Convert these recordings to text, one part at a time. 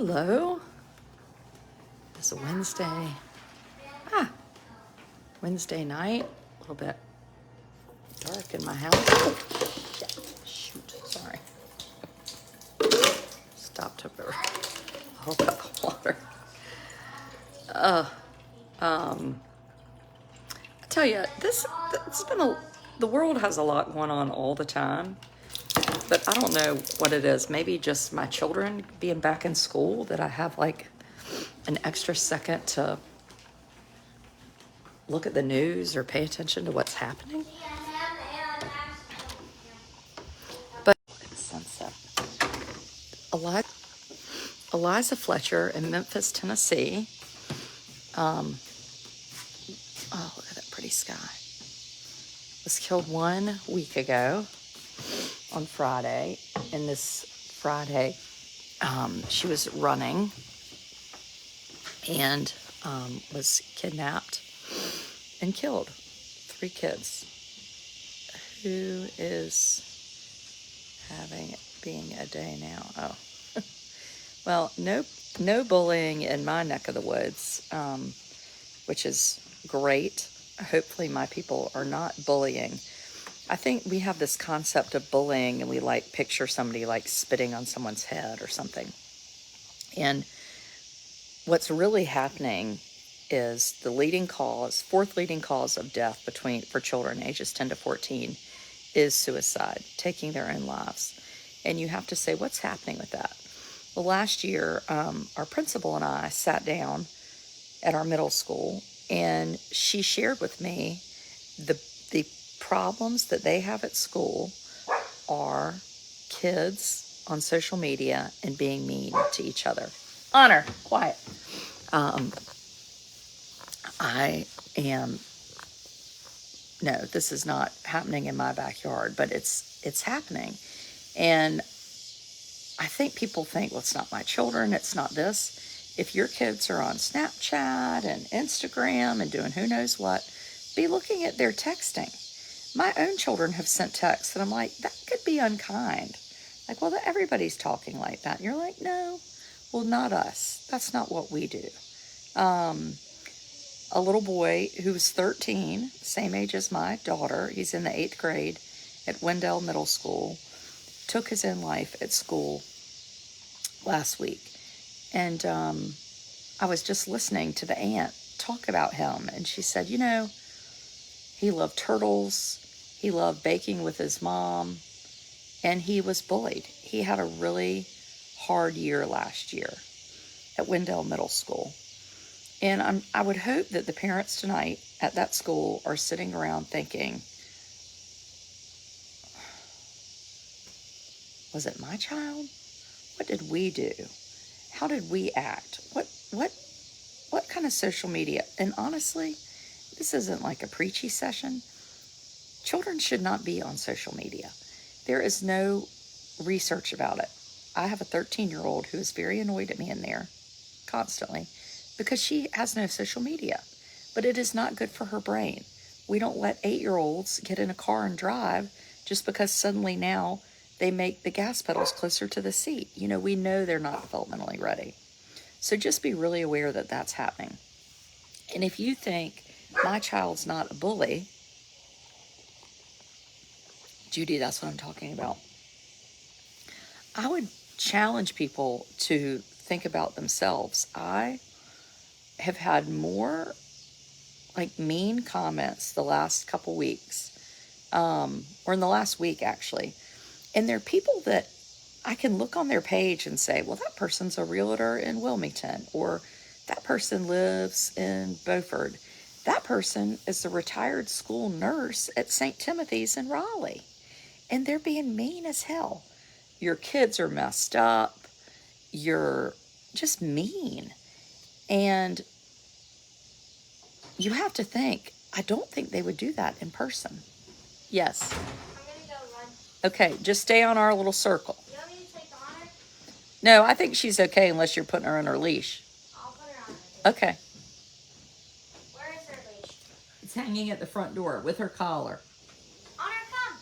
Hello. It's a Wednesday. Wednesday night. A little bit dark in my house. Oh, shoot. Sorry. Stopped up there. A whole cup of water. I tell you, it's been the world has a lot going on all the time, but I don't know what it is. Maybe just my children being back in school that I have like an extra second to look at the news or pay attention to what's happening. But it's sunset. Eliza Fletcher in Memphis, Tennessee. Oh, look at that pretty sky. Was killed 1 week ago on Friday. And this Friday, she was running and was kidnapped and killed. 3 kids. Who is having it being a day now? Oh, well, no bullying in my neck of the woods, which is great. Hopefully my people are not bullying. I think we have this concept of bullying and we like picture somebody like spitting on someone's head or something. And what's really happening is the fourth leading cause of death for children ages 10 to 14 is suicide, taking their own lives. And you have to say, what's happening with that? Well, last year, our principal and I sat down at our middle school, and she shared with me the problems that they have at school are kids on social media and being mean to each other. Honor, quiet. No, this is not happening in my backyard, but it's happening. And I think people think, well, it's not my children, it's not this. If your kids are on Snapchat and Instagram and doing who knows what, be looking at their texting. My own children have sent texts and I'm like, that could be unkind. Like, well, everybody's talking like that. And you're like, no, well, not us. That's not what we do. A little boy who was 13, same age as my daughter, he's in the 8th grade at Wendell Middle School, took his own life at school last week. And I was just listening to the aunt talk about him, and she said, he loved turtles, he loved baking with his mom, and he was bullied. He had a really hard year last year at Wendell Middle School. And I would hope that the parents tonight at that school are sitting around thinking, was it my child? What did we do? How did we act? What kind of social media? And honestly, this isn't like a preachy session. Children should not be on social media. There is no research about it. I have a 13-year-old who is very annoyed at me in there constantly because she has no social media. But it is not good for her brain. We don't let 8-year-olds get in a car and drive just because suddenly now they make the gas pedals closer to the seat. We know they're not developmentally ready. So just be really aware that that's happening. And if you think my child's not a bully, Judy, that's what I'm talking about. I would challenge people to think about themselves. I have had more mean comments the last couple weeks, or in the last week actually. And they're people that I can look on their page and say, well, that person's a realtor in Wilmington, or that person lives in Beaufort. That person is a retired school nurse at St. Timothy's in Raleigh. And they're being mean as hell. Your kids are messed up. You're just mean. And you have to think, I don't think they would do that in person. Yes. I'm going to go run. Okay, just stay on our little circle. You want me to take Honor? No, I think she's okay unless you're putting her on her leash. I'll put her on her leash. Okay. Where is her leash? It's hanging at the front door with her collar. Honor, come.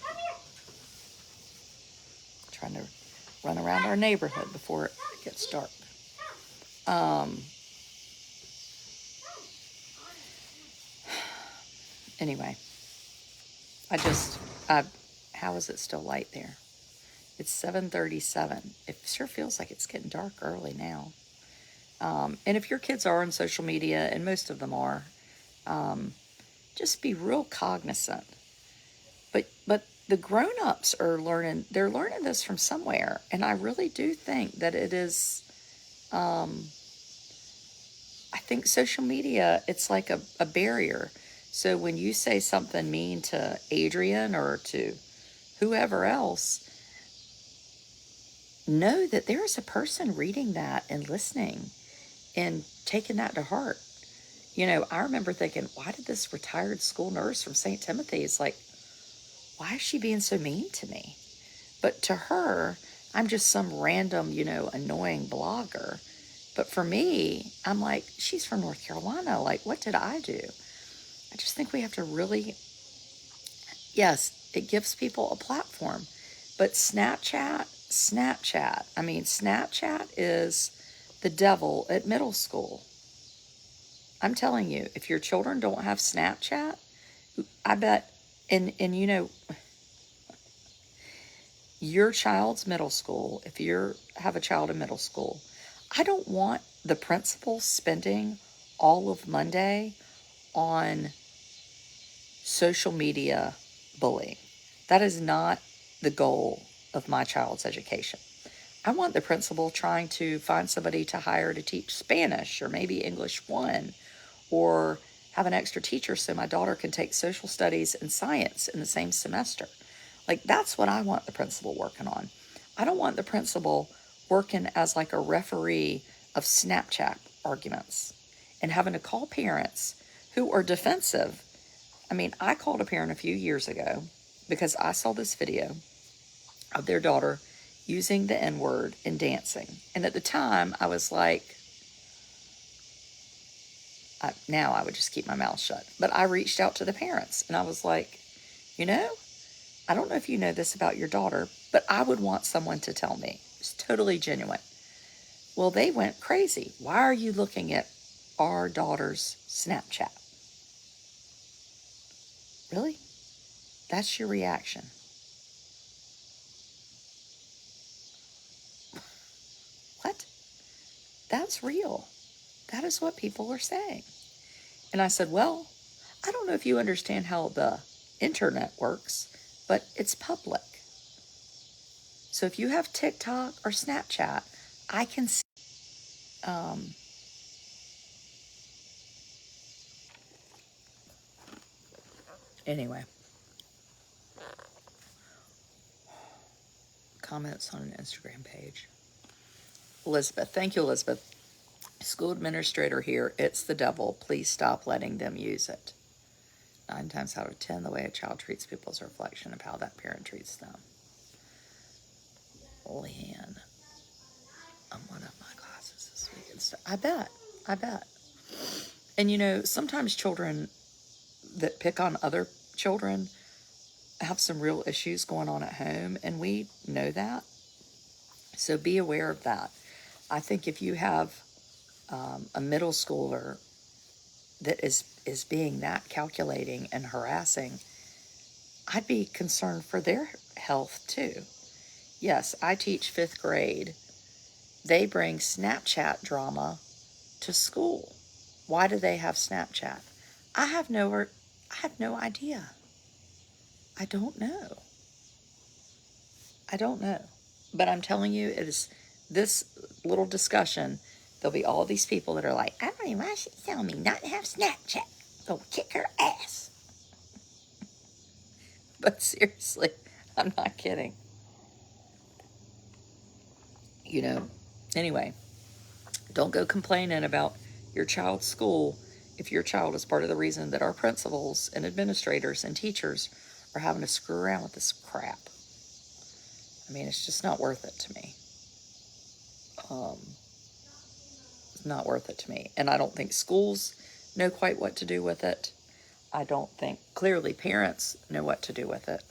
Come here. Trying to run around our neighborhood before it gets dark. Anyway, how is it still light there? It's 7:37. It sure feels like it's getting dark early now. And if your kids are on social media, and most of them are, just be real cognizant. But the grown-ups are learning. They're learning this from somewhere, and I really do think that it is. I think social media, it's like a barrier. So when you say something mean to Adrian or to whoever else, know that there is a person reading that and listening and taking that to heart. I remember thinking, why did this retired school nurse from St. Timothy's, like, why is she being so mean to me? But to her, I'm just some random, annoying blogger. But for me, I'm like, she's from North Carolina. Like, what did I do? I just think we have to really, yes, it gives people a platform. But Snapchat is the devil at middle school. I'm telling you, if your children don't have Snapchat, I bet, and your child's middle school, if you have a child in middle school, I don't want the principal spending all of Monday on social media bullying. That is not the goal of my child's education. I want the principal trying to find somebody to hire to teach Spanish or maybe English 1, or have an extra teacher so my daughter can take social studies and science in the same semester. Like, that's what I want the principal working on. I don't want the principal working as like a referee of Snapchat arguments and having to call parents who are defensive. I mean, I called a parent a few years ago because I saw this video of their daughter using the N-word in dancing. And at the time, I was like, now I would just keep my mouth shut. But I reached out to the parents and I was like, I don't know if you know this about your daughter, but I would want someone to tell me. It's totally genuine. Well, they went crazy. Why are you looking at our daughter's Snapchat? Really? That's your reaction? What? That's real. That is what people are saying. And I said, well, I don't know if you understand how the internet works, but it's public. So if you have TikTok or Snapchat, I can see. Anyway, comments on an Instagram page. Elizabeth, thank you, Elizabeth. School administrator here, it's the devil. Please stop letting them use it. 9 times out of 10, the way a child treats people is a reflection of how that parent treats them. Leanne, I'm one of my classes this week and stuff. I bet. And sometimes children that pick on other children have some real issues going on at home, and we know that. So be aware of that. I think if you have a middle schooler that is being that calculating and harassing, I'd be concerned for their health too. Yes, I teach 5th grade. They bring Snapchat drama to school. Why do they have Snapchat? I have no idea. I don't know. But I'm telling you, it is this little discussion. There'll be all these people that are like, I don't even know why she's telling me not to have Snapchat. Go kick her ass. But seriously, I'm not kidding. Anyway, don't go complaining about your child's school if your child is part of the reason that our principals and administrators and teachers are having to screw around with this crap. I mean, it's just not worth it to me. It's not worth it to me. And I don't think schools know quite what to do with it. I don't think clearly parents know what to do with it.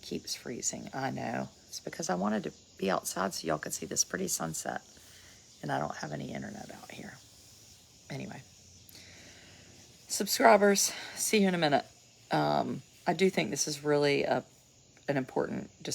Keeps freezing. I know. It's because I wanted to be be outside so y'all could see this pretty sunset. And I don't have any internet out here. Anyway. Subscribers, see you in a minute. I do think this is really an important discussion.